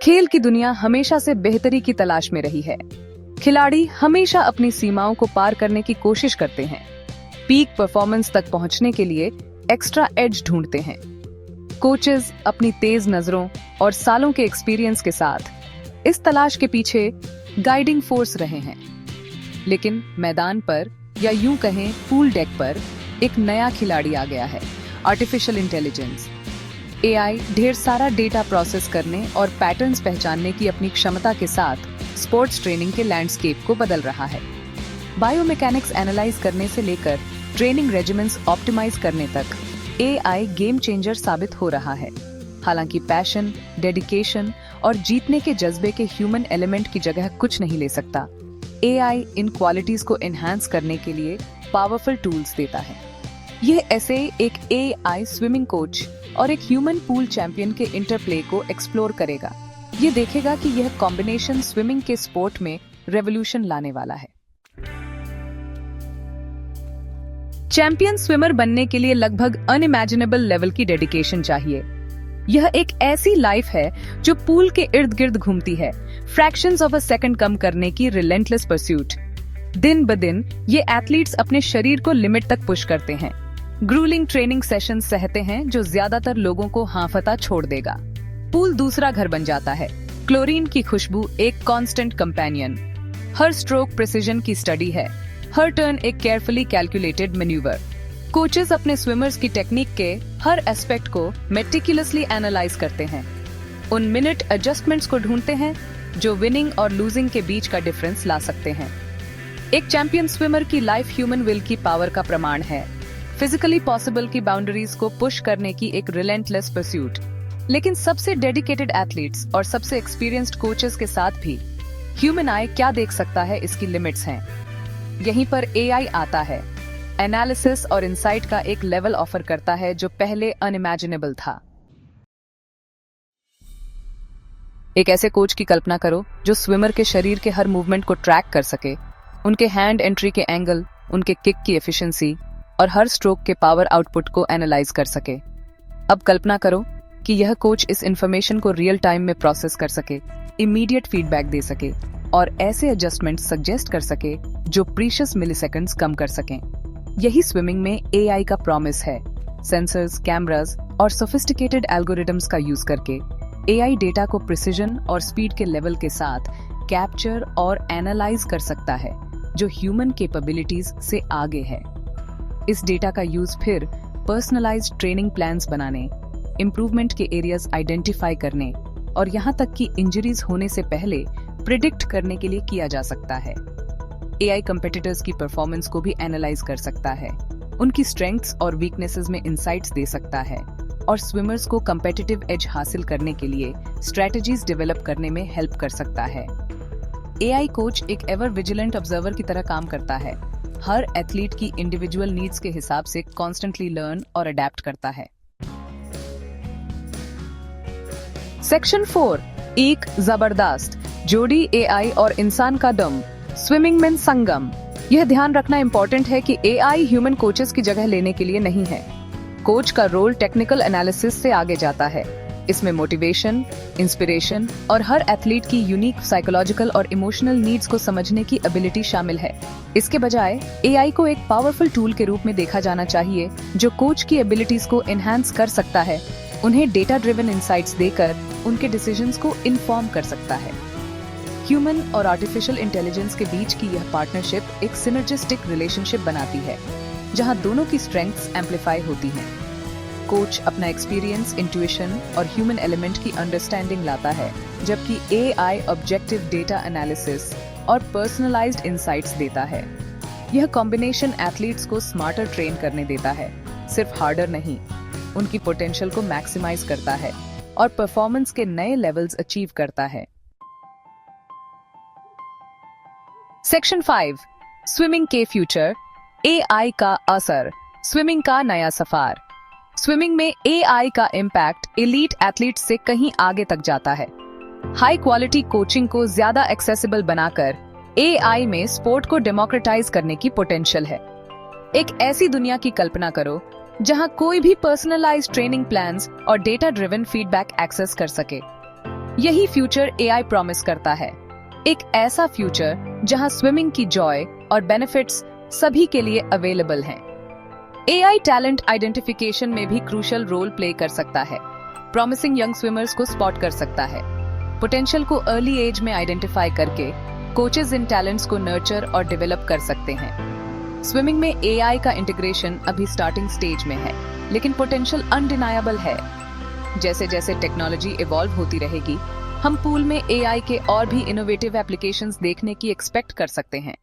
खेल की दुनिया हमेशा से बेहतरी की तलाश में रही है। खिलाड़ी हमेशा अपनी सीमाओं को पार करने की कोशिश करते हैं। पीक परफॉर्मेंस तक पहुंचने के लिए एक्स्ट्रा एज ढूंढते हैं। कोचेस अपनी तेज नजरों और सालों के एक्सपीरियंस के साथ इस तलाश के पीछे गाइडिंग फोर्स रहे हैं। लेकिन मैदान पर या यूं कहें पूल डेक पर एक नया खिलाड़ी आ गया है, आर्टिफिशियल इंटेलिजेंस। एआई ढेर सारा डेटा प्रोसेस करने और पैटर्न्स पहचानने की अपनी क्षमता के साथ स्पोर्ट्स ट्रेनिंग के लैंडस्केप को बदल रहा है। बायोमैकेनिक्स एनालाइज करने से लेकर ट्रेनिंग रेजिमेंट्स ऑप्टिमाइज करने तक एआई गेम चेंजर साबित हो रहा है। हालांकि पैशन, डेडिकेशन और जीतने के जज्बे के ह्यूमन एलिमेंट की जगह कुछ नहीं ले सकता। एआई इन क्वालिटीज को एनहांस करने के लिए पावरफुल टूल्स देता है। यह ऐसे एक एआई स्विमिंग कोच और एक ह्यूमन पूल चैंपियन के इंटरप्ले को एक्सप्लोर करेगा। ये देखेगा कि यह कॉम्बिनेशन स्विमिंग के स्पोर्ट में रेवोल्यूशन लाने वाला है। चैंपियन स्विमर बनने के लिए लगभग अनइमेजिनेबल लेवल की डेडिकेशन चाहिए। यह एक ऐसी लाइफ है जो पूल के इर्द गिर्द घूमती है, फ्रैक्शंस ऑफ अ सेकंड कम करने की रिलेंटलेस परस्यूट। दिन ब दिन ये एथलीट्स अपने शरीर को लिमिट तक पुश करते हैं। ग्रूलिंग ट्रेनिंग सेशंस सहते हैं जो ज्यादातर लोगों को हांफता छोड़ देगा। पूल दूसरा घर बन जाता है। क्लोरीन की खुशबू एक कांस्टेंट कंपेनियन। हर स्ट्रोक प्रिसिजन की स्टडी है, हर टर्न एक केयरफुली कैलकुलेटेड मैन्यूवर। कोचेस अपने स्विमर्स की टेक्निक के हर एस्पेक्ट को मेटिकुलसली एनालाइज करते हैं। उन मिनट एडजस्टमेंट्स को ढूंढते हैं जो विनिंग और लूजिंग के बीच का डिफरेंस ला सकते हैं। एक चैंपियन स्विमर की लाइफ ह्यूमन विल की पावर का प्रमाण है। फिजिकली पॉसिबल की बाउंड्रीज को पुश करने की एक रिलेंटलेस परस्यूट। लेकिन सबसे डेडिकेटेड एथलीट्स और सबसे एक्सपीरियंस्ड कोचेस के साथ भी ह्यूमन आई क्या देख सकता है, इसकी लिमिट्स हैं। यहीं पर एआई आता है। एनालिसिस और इंसाइट का एक लेवल ऑफर करता है जो पहले अनइमेजिनेबल था। एक ऐसे कोच की कल्पना करो जो स्विमर के शरीर के हर मूवमेंट को ट्रैक कर सके, उनके हैंड एंट्री के एंगल, उनके किक की एफिशिएंसी और हर स्ट्रोक के पावर आउटपुट को एनालाइज कर सके। अब कल्पना करो कि यह कोच इस इंफॉर्मेशन को रियल टाइम में प्रोसेस कर सके, इमीडिएट फीडबैक दे सके और ऐसे एडजस्टमेंट सजेस्ट कर सके जो प्रीशियस मिलीसेकंड्स कम कर सकें। यही स्विमिंग में एआई का प्रॉमिस है। सेंसर्स, कैमरास और सोफिस्टिकेटेड एल्गोरिथम्स का यूज करके एआई डेटा को प्रिसिजन और स्पीड के लेवल के साथ कैप्चर और एनालाइज कर सकता है जो ह्यूमन कैपेबिलिटीज से आगे है। इस डेटा का यूज फिर पर्सनलाइज्ड ट्रेनिंग प्लान्स बनाने, इंप्रूवमेंट के एरियाज आइडेंटिफाई करने और यहाँ तक कि इंजरीज होने से पहले प्रिडिक्ट करने के लिए किया जा सकता है। एआई कंपेटिटर्स की परफॉर्मेंस को भी एनालाइज कर सकता है, उनकी स्ट्रेंथ्स और वीकनेसेस में इंसाइट्स दे सकता है और स्विमर्स को कंपेटिटिव एज हासिल करने के लिए स्ट्रेटजीज डेवलप करने में हेल्प कर सकता है। एआई कोच एक एवर विजिलेंट ऑब्जर्वर की तरह काम करता है। हर एथलीट की इंडिविजुअल नीड्स के हिसाब से कॉन्स्टेंटली लर्न और अडेप्ट करता है। सेक्शन 4, एक जबरदस्त जोड़ी एआई और इंसान का दम, स्विमिंग में संगम। यह ध्यान रखना इंपॉर्टेंट है कि एआई ह्यूमन कोचेस की जगह लेने के लिए नहीं है। कोच का रोल टेक्निकल एनालिसिस से आगे जाता है। इसमें मोटिवेशन, इंस्पिरेशन और हर एथलीट की यूनिक साइकोलॉजिकल और इमोशनल नीड्स को समझने की एबिलिटी शामिल है। इसके बजाय एआई को एक पावरफुल टूल के रूप में देखा जाना चाहिए जो कोच की एबिलिटीज को एनहांस कर सकता है, उन्हें डेटा ड्रिवन इंसाइट्स देकर उनके डिसीजंस को इन्फॉर्म कर सकता है। ह्यूमन और आर्टिफिशियल इंटेलिजेंस के बीच की यह पार्टनरशिप एक सिनर्जिस्टिक रिलेशनशिप बनाती है जहां दोनों की स्ट्रेंथ्स एम्पलीफाई होती हैं। कोच अपना एक्सपीरियंस, इंट्यूशन और ह्यूमन एलिमेंट की अंडरस्टैंडिंग लाता है, जबकि एआई ऑब्जेक्टिव डेटा एनालिसिस और पर्सनलाइज्ड इंसाइट्स देता है। यह कॉम्बिनेशन एथलीट्स को स्मार्टर ट्रेन करने देता है, सिर्फ हार्डर नहीं, उनकी पोटेंशियल को मैक्सिमाइज करता है और परफॉर्मेंस के नए लेवल्स अचीव करता है। सेक्शन 5, स्विमिंग के फ्यूचर, एआई का असर, स्विमिंग का नया सफर। स्विमिंग में एआई का इम्पैक्ट एलीट एथलीट्स से कहीं आगे तक जाता है। हाई क्वालिटी कोचिंग को ज्यादा एक्सेसिबल बनाकर एआई में स्पोर्ट को डेमोक्रेटाइज करने की पोटेंशियल है। एक ऐसी दुनिया की कल्पना करो जहां कोई भी पर्सनलाइज्ड ट्रेनिंग प्लान्स और डेटा ड्रिवन फीडबैक एक्सेस कर सके। यही फ्यूचर एआई प्रॉमिस करता है, एक ऐसा फ्यूचर जहां स्विमिंग की जॉय और बेनिफिट्स सभी के लिए अवेलेबल हैं। एआई टैलेंट आइडेंटिफिकेशन में भी क्रूशियल रोल प्ले कर सकता है, प्रॉमिसिंग यंग स्विमर्स को स्पॉट कर सकता है। पोटेंशियल को अर्ली एज में आइडेंटिफाई करके कोचेज इन टैलेंट्स को नर्चर और डेवलप कर सकते हैं। स्विमिंग में एआई का इंटीग्रेशन अभी स्टार्टिंग स्टेज में है, लेकिन पोटेंशियल अनडिनायबल है। जैसे जैसे टेक्नोलॉजी इवॉल्व होती रहेगी, हम पूल में एआई के और भी इनोवेटिव एप्लीकेशंस देखने की एक्सपेक्ट कर सकते हैं।